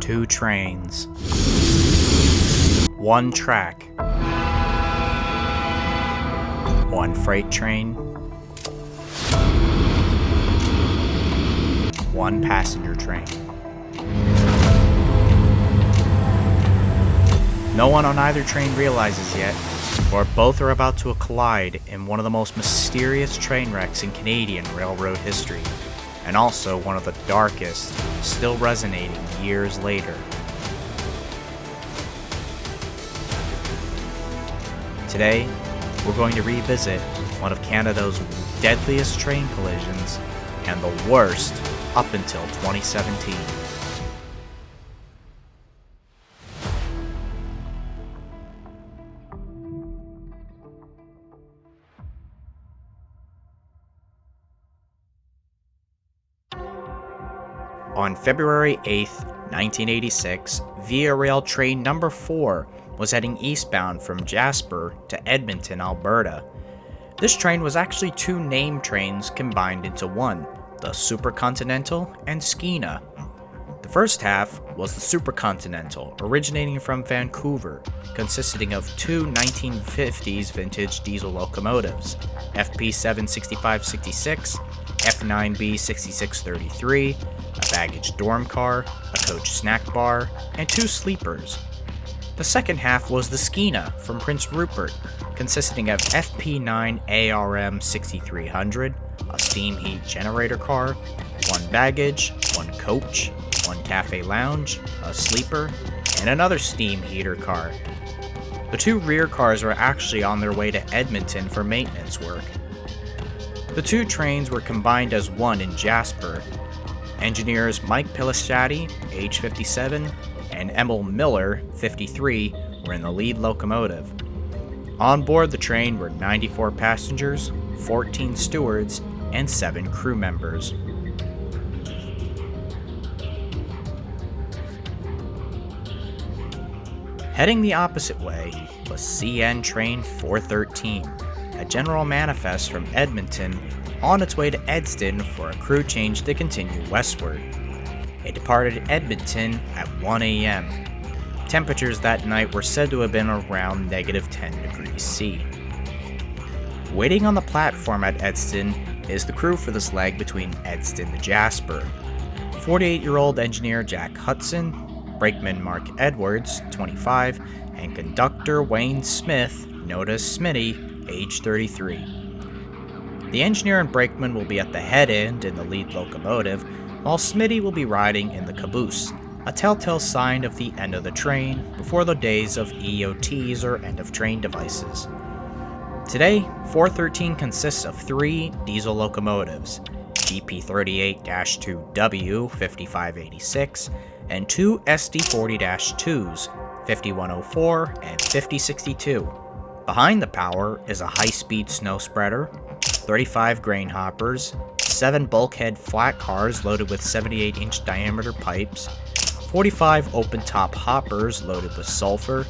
2 trains, 1 track, 1 freight train, 1 passenger train. No one on either train realizes yet, or both are about to collide in one of the most mysterious train wrecks in Canadian railroad history, and also one of the darkest, still resonating years later. Today, we're going to revisit one of Canada's deadliest train collisions and the worst up until 2017. On February 8, 1986, Via Rail train number 4 was heading eastbound from Jasper to Edmonton, Alberta. This train was actually 2 named trains combined into one, the Supercontinental and Skeena. The first half was the Supercontinental, originating from Vancouver, consisting of 2 1950s vintage diesel locomotives, FP7 6566, F9B 6633, a baggage dorm car, a coach snack bar, and 2 sleepers. The second half was the Skeena from Prince Rupert, consisting of FP9 ARM 6300, a steam heat generator car, 1 baggage, 1 coach, 1 cafe lounge, a sleeper, and another steam heater car. The 2 rear cars were actually on their way to Edmonton for maintenance work. The 2 trains were combined as one in Jasper. Engineers Mike Pilasciati, age 57, and Emil Miller, 53, were in the lead locomotive. On board the train were 94 passengers, 14 stewards, and 7 crew members. Heading the opposite way was CN Train 413, a general manifest from Edmonton on its way to Edston for a crew change to continue westward. It departed Edmonton at 1 a.m. Temperatures that night were said to have been around -10 degrees C. Waiting on the platform at Edston is the crew for this leg between Edston to Jasper. 48-year-old engineer Jack Hudson, brakeman Mark Edwards, 25, and conductor Wayne Smith, known as Smitty, age 33. The engineer and brakeman will be at the head end in the lead locomotive, while Smitty will be riding in the caboose, a telltale sign of the end of the train before the days of EOTs or end-of-train devices. Today, 413 consists of 3 diesel locomotives, GP38-2W 5586, and 2 SD40-2s, 5104 and 5062. Behind the power is a high-speed snow spreader, 35 grain hoppers, 7 bulkhead flat cars loaded with 78-inch diameter pipes, 45 open-top hoppers loaded with sulfur,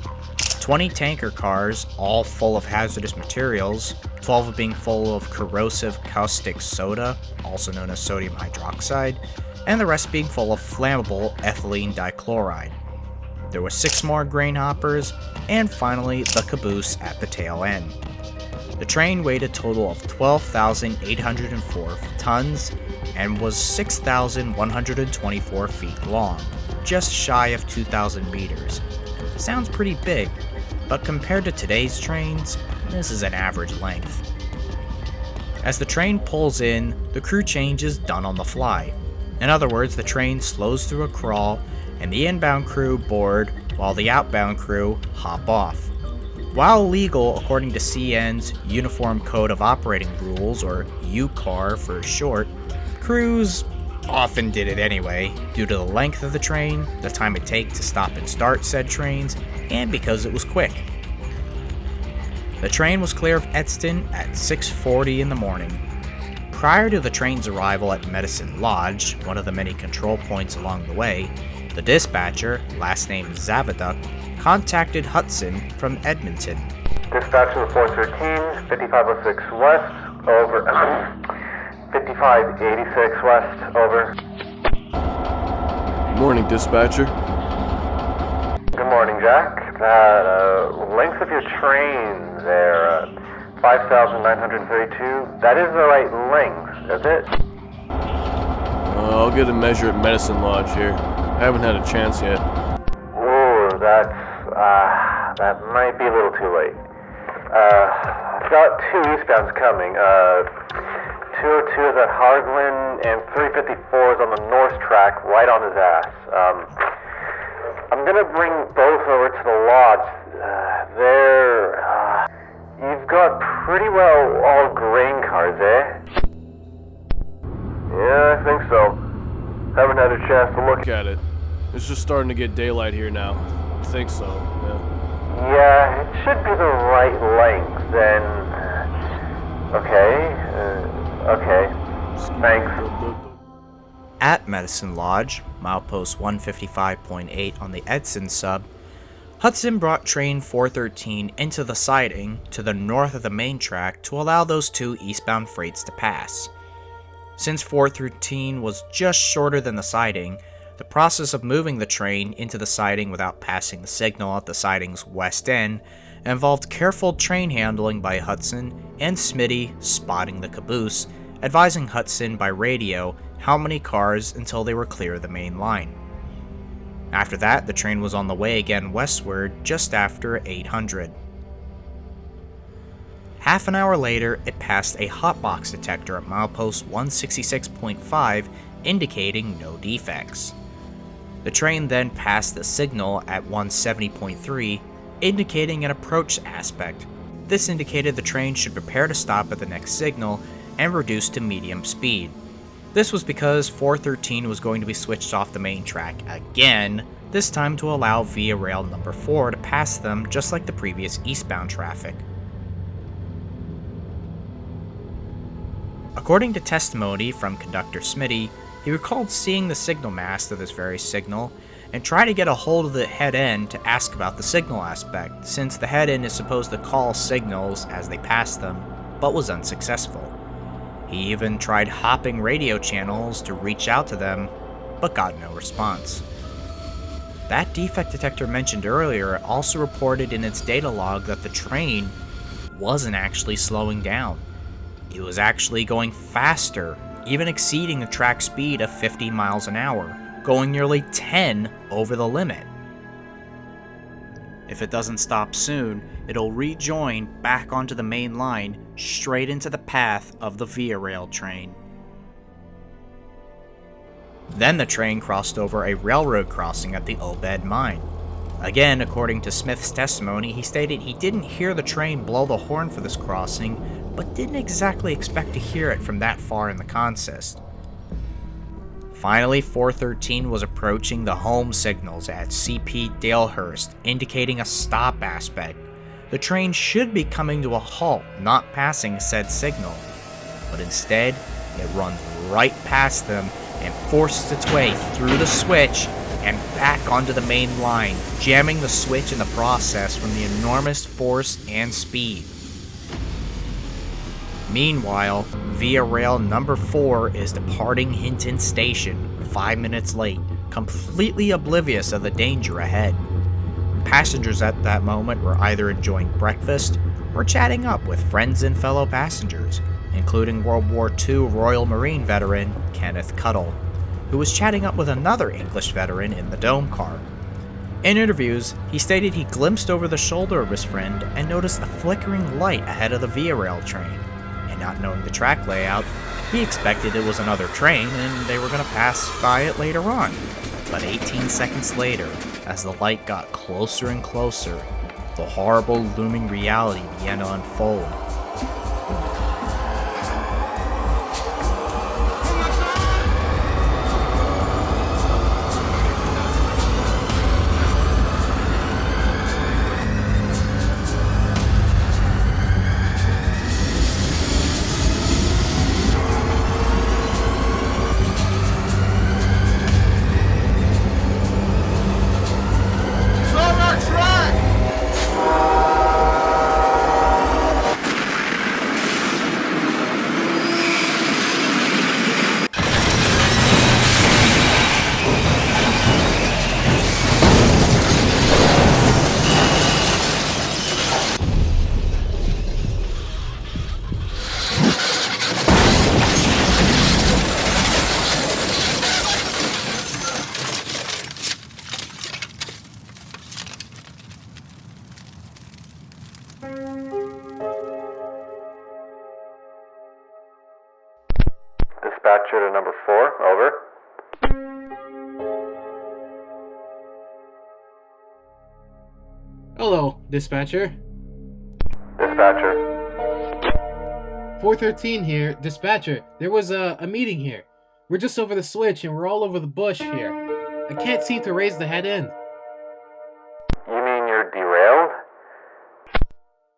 20 tanker cars, all full of hazardous materials, 12 being full of corrosive caustic soda, also known as sodium hydroxide, and the rest being full of flammable ethylene dichloride. There were 6 more grain hoppers, and finally the caboose at the tail end. The train weighed a total of 12,804 tons and was 6,124 feet long, just shy of 2,000 meters. Sounds pretty big, but compared to today's trains, this is an average length. As the train pulls in, the crew change is done on the fly. In other words, the train slows through a crawl, and the inbound crew board while the outbound crew hop off. While legal according to CN's Uniform Code of Operating Rules, or UCAR for short, crews often did it anyway, due to the length of the train, the time it takes to stop and start said trains, and because it was quick. The train was clear of Edston at 6:40 in the morning. Prior to the train's arrival at Medicine Lodge, one of the many control points along the way, the dispatcher, last name Zavaduk, contacted Hudson from Edmonton. Dispatcher 413, 5506 West, over. 5586 West, over. Morning, dispatcher. Jack. Length of your train there, 5,932. That is the right length, is it? I'll get a measure at Medicine Lodge here. I haven't had a chance yet. Ooh, that might be a little too late. I've got 2 eastbounds coming. 202 is at Harglin, and 354 is on the north track, right on his ass. I'm gonna bring both over to the lodge. You've got pretty well all grain cars, eh? Yeah, I think so. Haven't had a chance to look at it. It's just starting to get daylight here now. I think so, yeah. Yeah, it should be the right length, then. Okay. Thanks. At Medicine Lodge, milepost 155.8 on the Edson sub, Hudson brought train 413 into the siding to the north of the main track to allow those 2 eastbound freights to pass. Since 413 was just shorter than the siding, the process of moving the train into the siding without passing the signal at the siding's west end involved careful train handling by Hudson and Smitty spotting the caboose, advising Hudson by radio how many cars until they were clear of the main line. After that, the train was on the way again westward just after 800. Half an hour later, it passed a hotbox detector at milepost 166.5, indicating no defects. The train then passed the signal at 170.3, indicating an approach aspect. This indicated the train should prepare to stop at the next signal and reduce to medium speed. This was because 413 was going to be switched off the main track again, this time to allow Via Rail number 4 to pass them just like the previous eastbound traffic. According to testimony from Conductor Smitty, he recalled seeing the signal mast of this very signal and tried to get a hold of the head end to ask about the signal aspect, since the head end is supposed to call signals as they pass them, but was unsuccessful. He even tried hopping radio channels to reach out to them, but got no response. That defect detector mentioned earlier also reported in its data log that the train wasn't actually slowing down. It was actually going faster, even exceeding the track speed of 50 miles an hour, going nearly 10 over the limit. If it doesn't stop soon, it'll rejoin back onto the main line, straight into the path of the Via Rail train. Then the train crossed over a railroad crossing at the Obed mine. Again, according to Smith's testimony, he stated he didn't hear the train blow the horn for this crossing, but didn't exactly expect to hear it from that far in the consist. Finally, 413 was approaching the home signals at CP Dalehurst, indicating a stop aspect. The train should be coming to a halt, not passing said signal, but instead, it runs right past them and forces its way through the switch and back onto the main line, jamming the switch in the process from the enormous force and speed. Meanwhile, Via Rail number 4 is departing Hinton Station 5 minutes late, completely oblivious of the danger ahead. Passengers at that moment were either enjoying breakfast or chatting up with friends and fellow passengers, including World War II Royal Marine veteran Kenneth Cuddle, who was chatting up with another English veteran in the dome car. In interviews, he stated he glimpsed over the shoulder of his friend and noticed a flickering light ahead of the Via Rail train. Not knowing the track layout, he expected it was another train and they were going to pass by it later on. But 18 seconds later, as the light got closer and closer, the horrible looming reality began to unfold. dispatcher to number 4, over. Hello, dispatcher. Dispatcher. 413 here, dispatcher. There was a meeting here. We're just over the switch and we're all over the bush here. I can't seem to raise the head end. You mean you're derailed?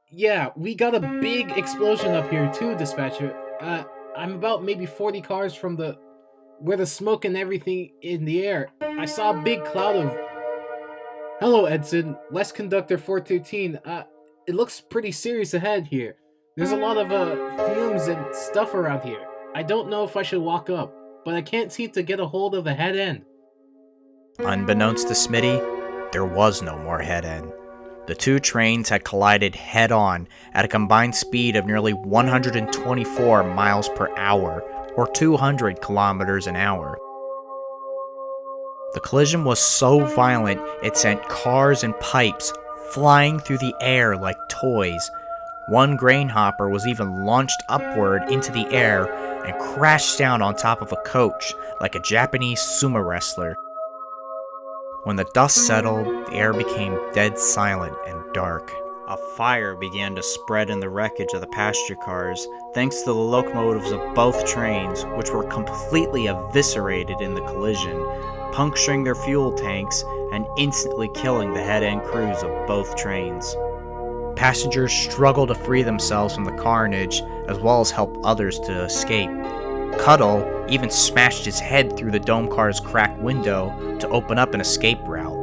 Yeah, we got a big explosion up here too, dispatcher. I'm about maybe 40 cars from where the smoke and everything in the air. I saw a big cloud of... Hello, Edson. West Conductor 413. It looks pretty serious ahead here. There's a lot of fumes and stuff around here. I don't know if I should walk up, but I can't seem to get a hold of the head end. Unbeknownst to Smitty, there was no more head end. The two trains had collided head-on at a combined speed of nearly 124 miles per hour, or 200 kilometers an hour. The collision was so violent it sent cars and pipes flying through the air like toys. One grain hopper was even launched upward into the air and crashed down on top of a coach like a Japanese sumo wrestler. When the dust settled, the air became dead silent and dark. A fire began to spread in the wreckage of the passenger cars, thanks to the locomotives of both trains, which were completely eviscerated in the collision, puncturing their fuel tanks and instantly killing the head-end crews of both trains. Passengers struggled to free themselves from the carnage, as well as help others to escape. Cuddle even smashed his head through the dome car's cracked window to open up an escape route.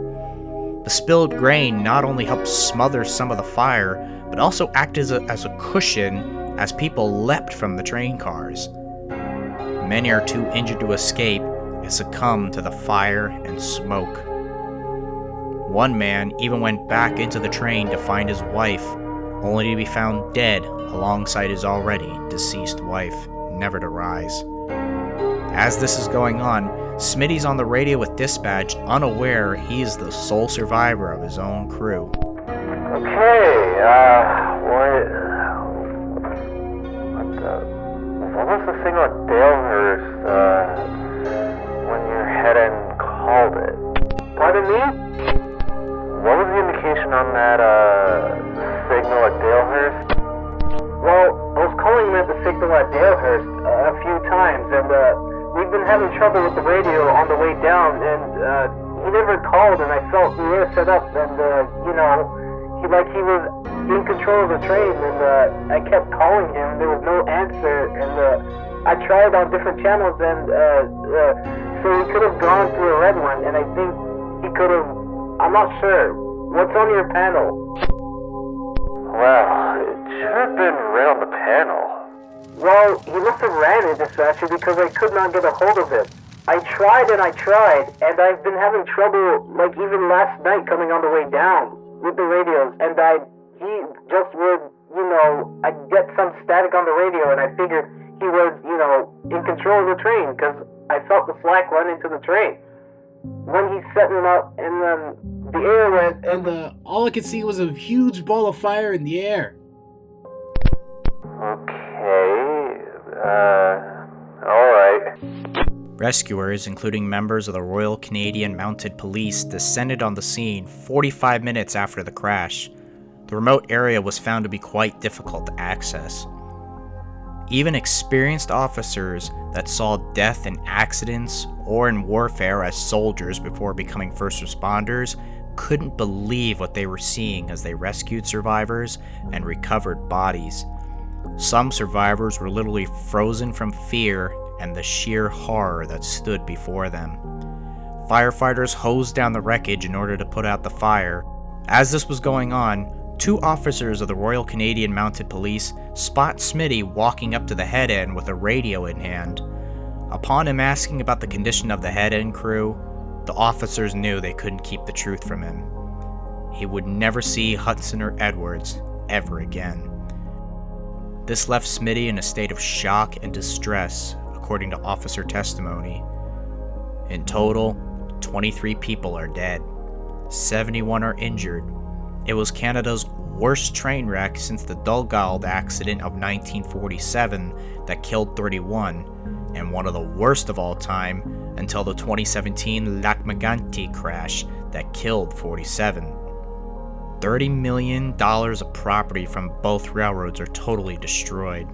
The spilled grain not only helped smother some of the fire, but also acted as a cushion as people leapt from the train cars. Many are too injured to escape and succumbed to the fire and smoke. One man even went back into the train to find his wife, only to be found dead alongside his already deceased wife, never to rise. As this is going on, Smitty's on the radio with dispatch, unaware he is the sole survivor of his own crew. What was the signal at Dalehurst, when your head end called it? Pardon me? What was the indication on that, signal at Dalehurst? Well, I was calling him at the signal at Dalehurst a few times, and we've been having trouble with the radio on the way down, and he never called, and I felt the air set up, and he was in control of the train, and I kept calling him, there was no answer, and I tried on different channels, and so he could have gone through a red one, and I think he could have, I'm not sure. What's on your panel? Well, it should have been red on the panel. Well, he must have ran it, dispatcher, because I could not get a hold of him. I tried, and I've been having trouble, like even last night coming on the way down with the radios, and he just would, I'd get some static on the radio, and I figured he was, in control of the train, because I felt the slack run into the train. When he's setting it up, and then the air went, And all I could see was a huge ball of fire in the air. Okay, alright. Rescuers, including members of the Royal Canadian Mounted Police, descended on the scene 45 minutes after the crash. The remote area was found to be quite difficult to access. Even experienced officers that saw death in accidents or in warfare as soldiers before becoming first responders couldn't believe what they were seeing as they rescued survivors and recovered bodies. Some survivors were literally frozen from fear and the sheer horror that stood before them. Firefighters hosed down the wreckage in order to put out the fire. As this was going on, 2 officers of the Royal Canadian Mounted Police spot Smitty walking up to the head end with a radio in hand. Upon him asking about the condition of the head end crew, the officers knew they couldn't keep the truth from him. He would never see Hudson or Edwards ever again. This left Smitty in a state of shock and distress, according to officer testimony. In total, 23 people are dead. 71 are injured. It was Canada's worst train wreck since the Dugald accident of 1947 that killed 31, and one of the worst of all time until the 2017 Lakmaganti crash that killed 47. $30 million of property from both railroads are totally destroyed.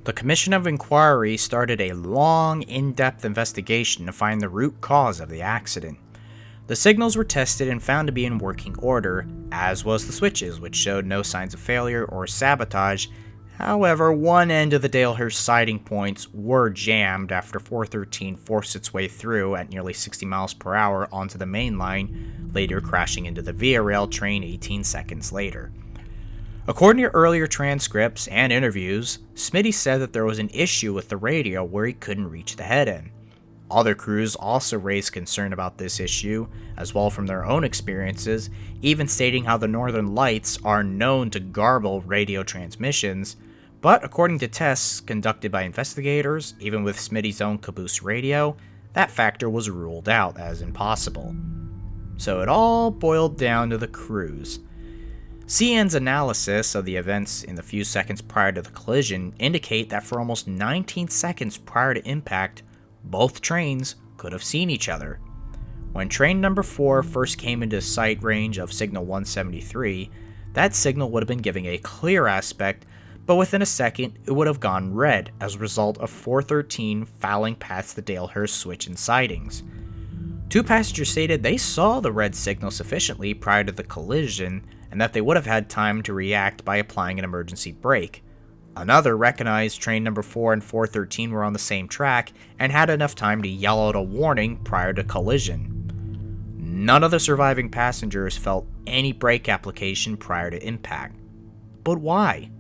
The Commission of Inquiry started a long, in-depth investigation to find the root cause of the accident. The signals were tested and found to be in working order, as was the switches, which showed no signs of failure or sabotage. However, one end of the Dalehurst siding points were jammed after 413 forced its way through at nearly 60 miles per hour onto the main line, later crashing into the Via Rail train 18 seconds later. According to earlier transcripts and interviews, Smitty said that there was an issue with the radio where he couldn't reach the head end. Other crews also raised concern about this issue, as well from their own experiences, even stating how the Northern Lights are known to garble radio transmissions, but according to tests conducted by investigators, even with Smitty's own caboose radio, that factor was ruled out as impossible. So it all boiled down to the crews. CN's analysis of the events in the few seconds prior to the collision indicate that for almost 19 seconds prior to impact, both trains could have seen each other. When train number 4 first came into sight range of signal 173, that signal would have been giving a clear aspect, but within a second it would have gone red as a result of 413 fouling past the Dalehurst switch and sidings. Two passengers stated they saw the red signal sufficiently prior to the collision and that they would have had time to react by applying an emergency brake. Another recognized train number 4 and 413 were on the same track and had enough time to yell out a warning prior to collision. None of the surviving passengers felt any brake application prior to impact. But why?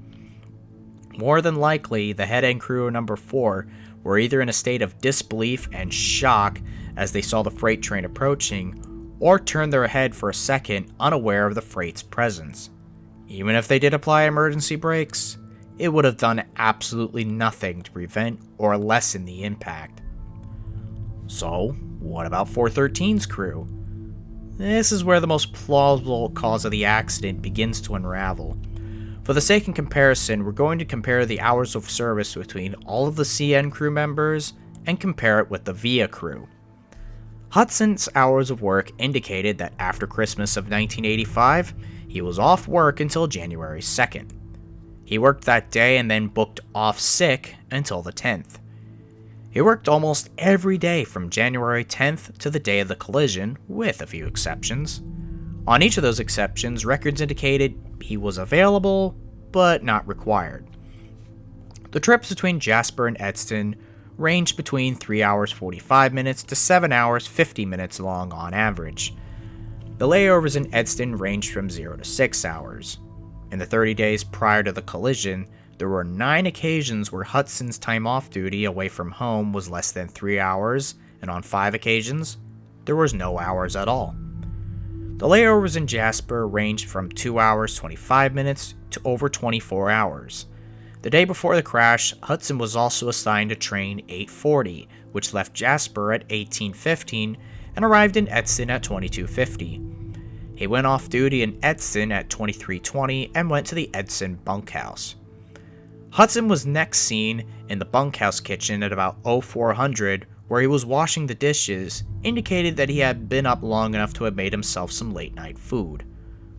More than likely, the head end crew of number 4 were either in a state of disbelief and shock as they saw the freight train approaching, or turned their head for a second unaware of the freight's presence. Even if they did apply emergency brakes, it would have done absolutely nothing to prevent or lessen the impact. So, what about 413's crew? This is where the most plausible cause of the accident begins to unravel. For the sake of comparison, we're going to compare the hours of service between all of the CN crew members and compare it with the VIA crew. Hudson's hours of work indicated that after Christmas of 1985, he was off work until January 2nd. He worked that day and then booked off sick until the 10th. He worked almost every day from January 10th to the day of the collision, with a few exceptions. On each of those exceptions, records indicated he was available, but not required. The trips between Jasper and Edston ranged between 3 hours 45 minutes to 7 hours 50 minutes long on average. The layovers in Edston ranged from 0 to 6 hours. In the 30 days prior to the collision, there were 9 occasions where Hudson's time off duty away from home was less than 3 hours, and on 5 occasions, there was no hours at all. The layovers in Jasper ranged from 2 hours 25 minutes to over 24 hours. The day before the crash, Hudson was also assigned to train 840, which left Jasper at 18:15 and arrived in Edston at 22:50. He went off duty in Edston at 23:20 and went to the Edston bunkhouse. Hudson was next seen in the bunkhouse kitchen at about 0400, where he was washing the dishes, indicated that he had been up long enough to have made himself some late night food.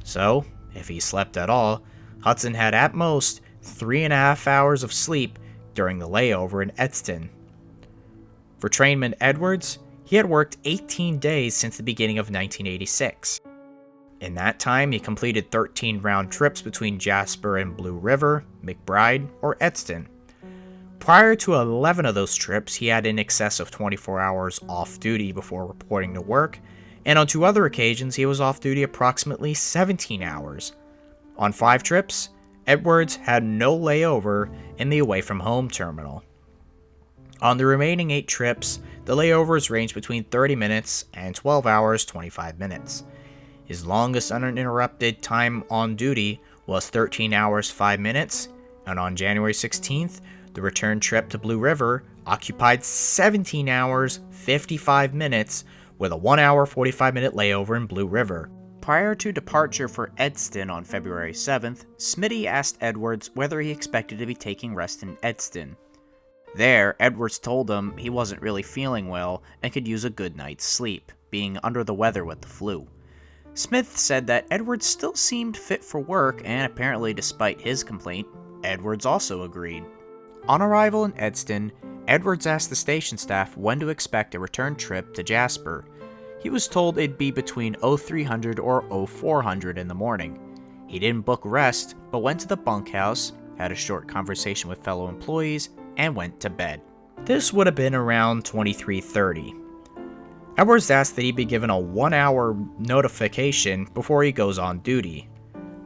So, if he slept at all, Hudson had at most 3.5 hours of sleep during the layover in Edston. For trainman Edwards, he had worked 18 days since the beginning of 1986. In that time, he completed 13 round trips between Jasper and Blue River, McBride, or Edston. Prior to 11 of those trips, he had in excess of 24 hours off duty before reporting to work, and on 2 other occasions, he was off duty approximately 17 hours. On 5 trips, Edwards had no layover in the away-from-home terminal. On the remaining 8 trips, the layovers ranged between 30 minutes and 12 hours 25 minutes. His longest uninterrupted time on duty was 13 hours 5 minutes, and on January 16th, the return trip to Blue River occupied 17 hours 55 minutes with a 1 hour 45 minute layover in Blue River. Prior to departure for Edston on February 7th, Smitty asked Edwards whether he expected to be taking rest in Edston. There, Edwards told him he wasn't really feeling well and could use a good night's sleep, being under the weather with the flu. Smith said that Edwards still seemed fit for work, and apparently despite his complaint, Edwards also agreed. On arrival in Edston, Edwards asked the station staff when to expect a return trip to Jasper. He was told it'd be between 0300 or 0400 in the morning. He didn't book rest, but went to the bunkhouse, had a short conversation with fellow employees, and went to bed. This would have been around 23:30. Edwards asked that he be given a 1-hour notification before he goes on duty.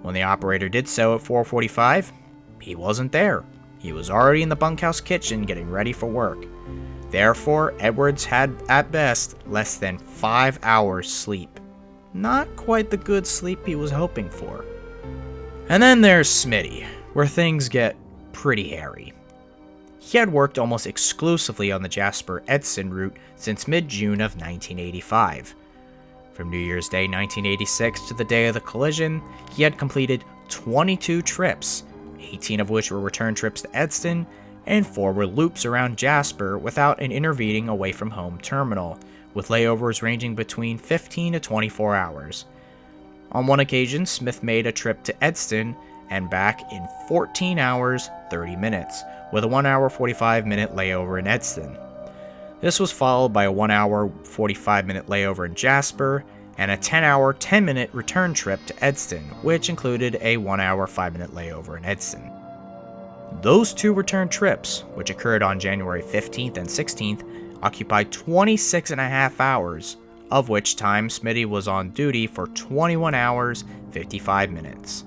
When the operator did so at 4:45, he wasn't there. He was already in the bunkhouse kitchen getting ready for work. Therefore, Edwards had, at best, less than 5 hours sleep. Not quite the good sleep he was hoping for. And then there's Smitty, where things get pretty hairy. He had worked almost exclusively on the Jasper-Edson route since mid-June of 1985. From New Year's Day 1986 to the day of the collision, he had completed 22 trips, 18 of which were return trips to Edston, and 4 were loops around Jasper without an intervening away-from-home terminal, with layovers ranging between 15 to 24 hours. On one occasion, Smith made a trip to Edston and back in 14 hours, 30 minutes, with a 1 hour 45 minute layover in Edston. This was followed by a 1 hour 45 minute layover in Jasper, and a 10 hour 10 minute return trip to Edston, which included a 1 hour 5 minute layover in Edston. Those 2 return trips, which occurred on January 15th and 16th, occupied 26 and a half hours, of which time Smitty was on duty for 21 hours, 55 minutes.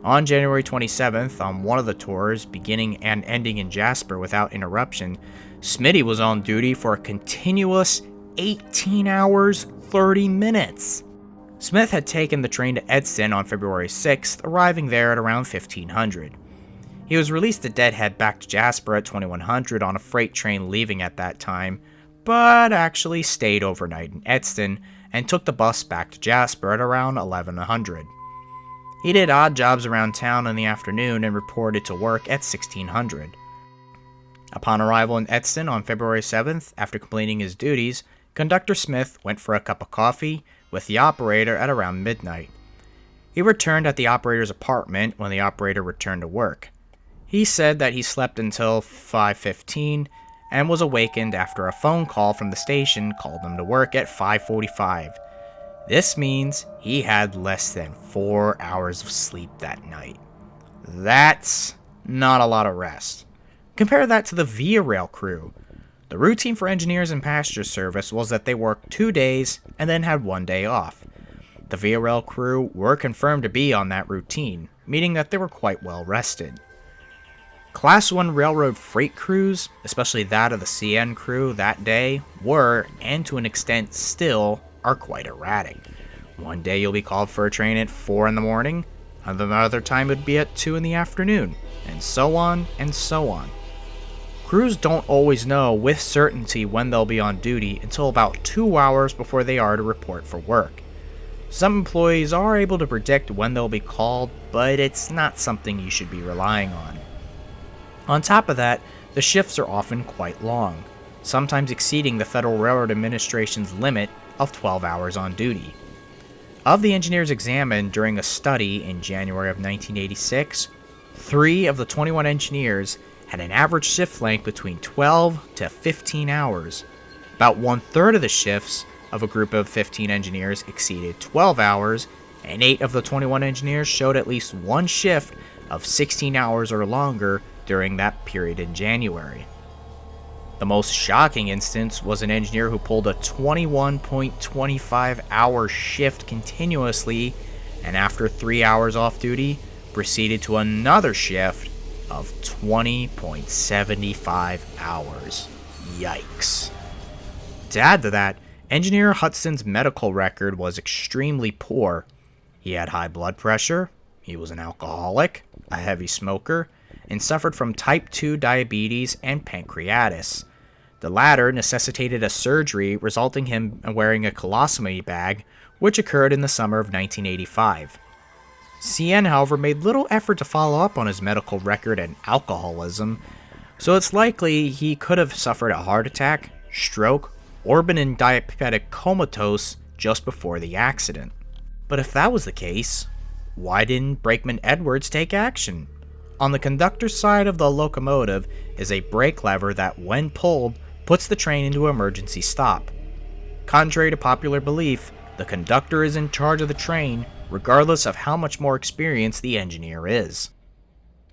On January 27th, on one of the tours, beginning and ending in Jasper without interruption, Smitty was on duty for a continuous 18 hours, 30 minutes. Smith had taken the train to Edston on February 6th, arriving there at around 1500. He was released at Deadhead back to Jasper at 2100 on a freight train leaving at that time, but actually stayed overnight in Edston and took the bus back to Jasper at around 1100. He did odd jobs around town in the afternoon and reported to work at 1600. Upon arrival in Edston on February 7th, after completing his duties, Conductor Smith went for a cup of coffee with the operator at around midnight. He returned at the operator's apartment when the operator returned to work. He said that he slept until 5:15 and was awakened after a phone call from the station called him to work at 5:45. This means he had less than 4 hours of sleep that night. That's not a lot of rest. Compare that to the Via Rail crew. The routine for engineers in passenger service was that they worked 2 days and then had 1 day off. The Via Rail crew were confirmed to be on that routine, meaning that they were quite well rested. Class 1 railroad freight crews, especially that of the CN crew that day, were, and to an extent still, are quite erratic. One day you'll be called for a train at 4 in the morning, another time it would be at 2 in the afternoon, and so on and so on. Crews don't always know with certainty when they'll be on duty until about 2 hours before they are to report for work. Some employees are able to predict when they'll be called, but it's not something you should be relying on. On top of that, the shifts are often quite long, sometimes exceeding the Federal Railroad Administration's limit of 12 hours on duty. Of the engineers examined during a study in January of 1986, 3 of the 21 engineers had an average shift length between 12 to 15 hours. About 1/3 of the shifts of a group of 15 engineers exceeded 12 hours, and 8 of the 21 engineers showed at least one shift of 16 hours or longer during that period in January. The most shocking instance was an engineer who pulled a 21.25 hour shift continuously, and after 3 hours off duty, proceeded to another shift of 20.75 hours. Yikes. To add to that, Engineer Hudson's medical record was extremely poor. He had high blood pressure, he was an alcoholic, a heavy smoker, and suffered from type 2 diabetes and pancreatitis. The latter necessitated a surgery, resulting him in wearing a colostomy bag, which occurred in the summer of 1985. CN, however, made little effort to follow up on his medical record and alcoholism, so it's likely he could have suffered a heart attack, stroke, or been in diabetic comatose just before the accident. But if that was the case, why didn't Brakeman Edwards take action? On the conductor's side of the locomotive is a brake lever that, when pulled, puts the train into emergency stop. Contrary to popular belief, the conductor is in charge of the train, regardless of how much more experienced the engineer is.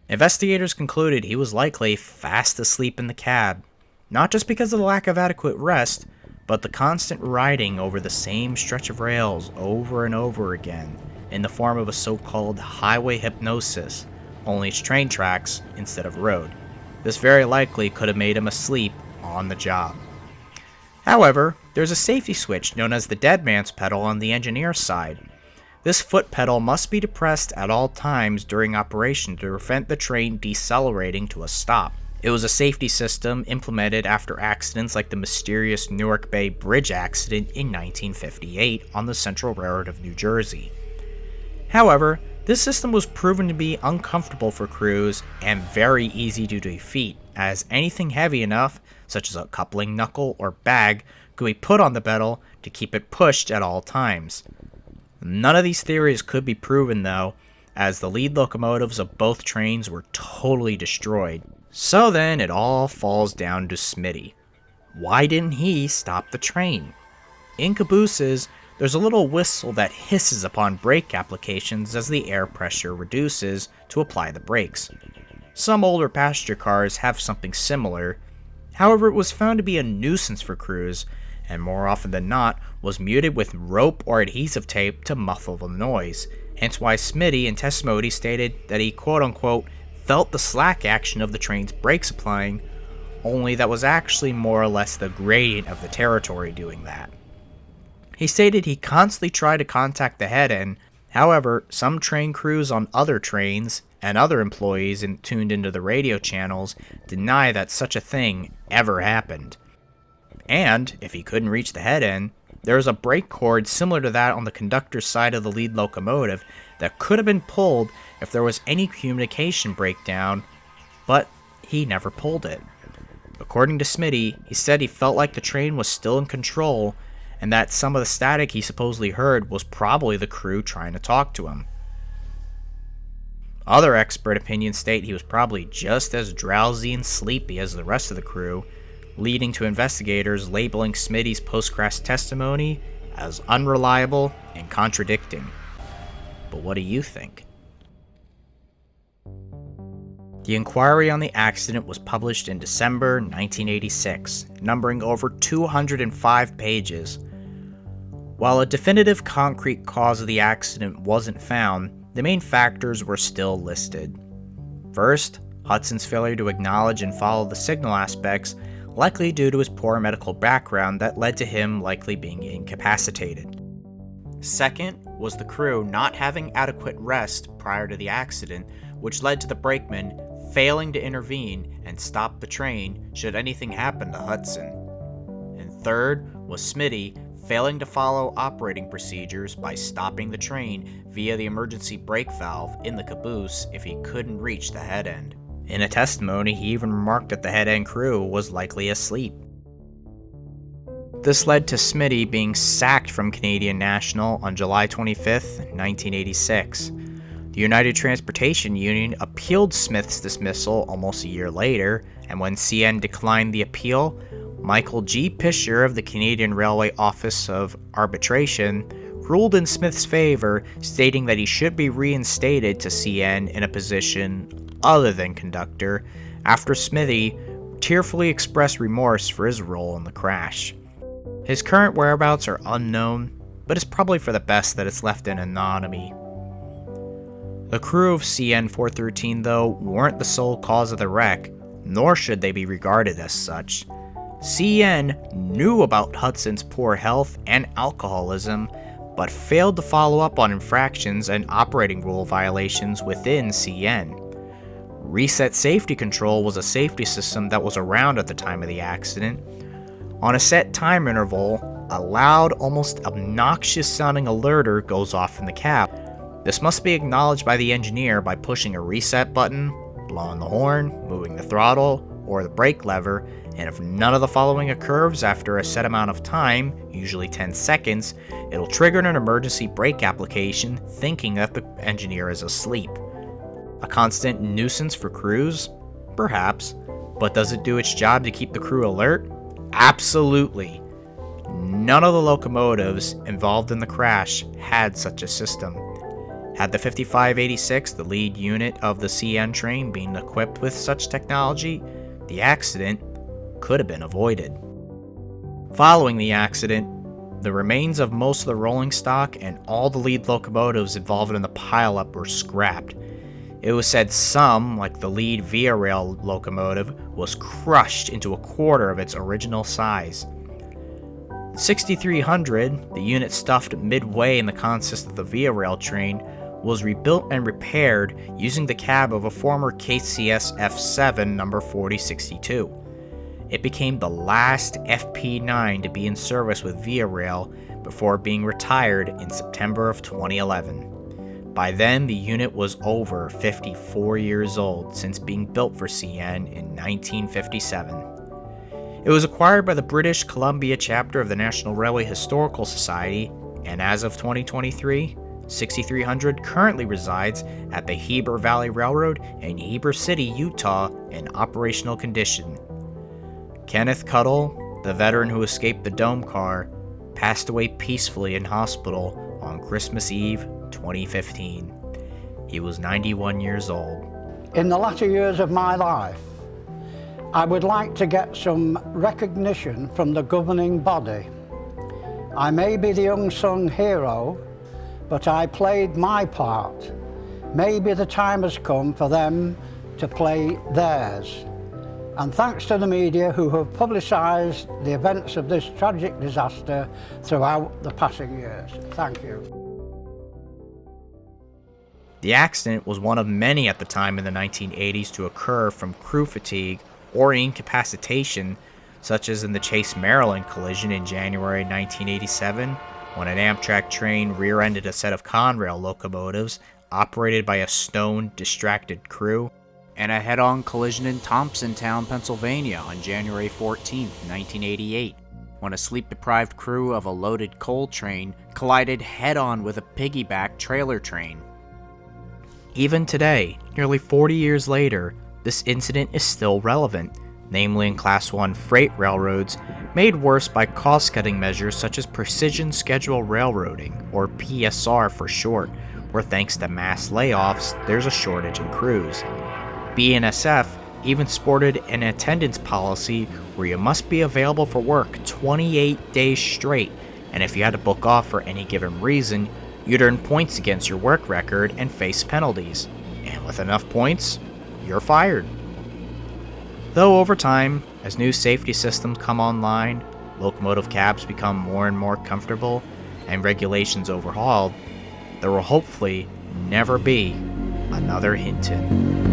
Investigators concluded he was likely fast asleep in the cab, not just because of the lack of adequate rest, but the constant riding over the same stretch of rails over and over again in the form of a so-called highway hypnosis, only it's train tracks instead of road. This very likely could have made him asleep on the job. However, there's a safety switch known as the dead man's pedal on the engineer's side. This foot pedal must be depressed at all times during operation to prevent the train decelerating to a stop. It was a safety system implemented after accidents like the mysterious Newark Bay Bridge accident in 1958 on the Central Railroad of New Jersey. However, this system was proven to be uncomfortable for crews and very easy to defeat, as anything heavy enough, such as a coupling knuckle or bag, could be put on the pedal to keep it pushed at all times. None of these theories could be proven though, as the lead locomotives of both trains were totally destroyed. So then it all falls down to Smitty. Why didn't he stop the train? In cabooses, there's a little whistle that hisses upon brake applications as the air pressure reduces to apply the brakes. Some older passenger cars have something similar. However, it was found to be a nuisance for crews, and more often than not was muted with rope or adhesive tape to muffle the noise, hence why Smitty in testimony stated that he quote-unquote felt the slack action of the train's brakes applying, only that was actually more or less the gradient of the territory doing that. He stated he constantly tried to contact the head end. However, some train crews on other trains and other employees tuned into the radio channels deny that such a thing ever happened. And if he couldn't reach the head end, there was a brake cord similar to that on the conductor's side of the lead locomotive that could have been pulled if there was any communication breakdown, but he never pulled it. According to Smitty, he said he felt like the train was still in control, and that some of the static he supposedly heard was probably the crew trying to talk to him. Other expert opinions state he was probably just as drowsy and sleepy as the rest of the crew, leading to investigators labeling Smitty's post-crash testimony as unreliable and contradicting. But what do you think? The inquiry on the accident was published in December 1986, numbering over 205 pages. While a definitive concrete cause of the accident wasn't found, the main factors were still listed. First, Hudson's failure to acknowledge and follow the signal aspects, likely due to his poor medical background that led to him likely being incapacitated. Second was the crew not having adequate rest prior to the accident, which led to the brakeman failing to intervene and stop the train should anything happen to Hudson. And third was Smitty failing to follow operating procedures by stopping the train via the emergency brake valve in the caboose if he couldn't reach the head end. In a testimony, he even remarked that the head end crew was likely asleep. This led to Smitty being sacked from Canadian National on July 25, 1986. The United Transportation Union appealed Smith's dismissal almost a year later, and when CN declined the appeal, Michael G. Pisher of the Canadian Railway Office of Arbitration ruled in Smith's favor, stating that he should be reinstated to CN in a position other than conductor, after Smitty tearfully expressed remorse for his role in the crash. His current whereabouts are unknown, but it's probably for the best that it's left in anonymity. The crew of CN 413, though, weren't the sole cause of the wreck, nor should they be regarded as such. CN knew about Hudson's poor health and alcoholism, but failed to follow up on infractions and operating rule violations within CN. Reset Safety Control was a safety system that was around at the time of the accident. On a set time interval, a loud, almost obnoxious sounding alerter goes off in the cab. This must be acknowledged by the engineer by pushing a reset button, blowing the horn, moving the throttle, or the brake lever, and if none of the following occurs after a set amount of time, usually 10 seconds, it'll trigger an emergency brake application thinking that the engineer is asleep. A constant nuisance for crews? Perhaps. But does it do its job to keep the crew alert? Absolutely. None of the locomotives involved in the crash had such a system. Had the 5586, the lead unit of the CN train, been equipped with such technology, the accident could have been avoided. Following the accident, the remains of most of the rolling stock and all the lead locomotives involved in the pileup were scrapped. It was said some, like the lead Via Rail locomotive, was crushed into a quarter of its original size. 6300, the unit stuffed midway in the consist of the Via Rail train, was rebuilt and repaired using the cab of a former KCS F7 number 4062. It became the last FP9 to be in service with Via Rail before being retired in September of 2011. By then, the unit was over 54 years old since being built for CN in 1957. It was acquired by the British Columbia chapter of the National Railway Historical Society, and as of 2023, 6300 currently resides at the Heber Valley Railroad in Heber City, Utah, in operational condition. Kenneth Cuddle, the veteran who escaped the dome car, passed away peacefully in hospital on Christmas Eve 2015. He was 91 years old. In the latter years of my life, I would like to get some recognition from the governing body. I may be the unsung hero, but I played my part. Maybe the time has come for them to play theirs. And thanks to the media who have publicised the events of this tragic disaster throughout the passing years. Thank you. The accident was one of many at the time in the 1980s to occur from crew fatigue or incapacitation, such as in the Chase, Maryland collision in January 1987, when an Amtrak train rear-ended a set of Conrail locomotives operated by a stoned, distracted crew, and a head-on collision in Thompsontown, Pennsylvania on January 14, 1988, when a sleep-deprived crew of a loaded coal train collided head-on with a piggyback trailer train. Even today, nearly 40 years later, this incident is still relevant, namely in Class 1 freight railroads, made worse by cost-cutting measures such as Precision Schedule Railroading, or PSR for short, where thanks to mass layoffs, there's a shortage in crews. BNSF even sported an attendance policy where you must be available for work 28 days straight, and if you had to book off for any given reason, you'd earn points against your work record and face penalties. And with enough points, you're fired. Though over time, as new safety systems come online, locomotive cabs become more and more comfortable, and regulations overhauled, there will hopefully never be another Hinton.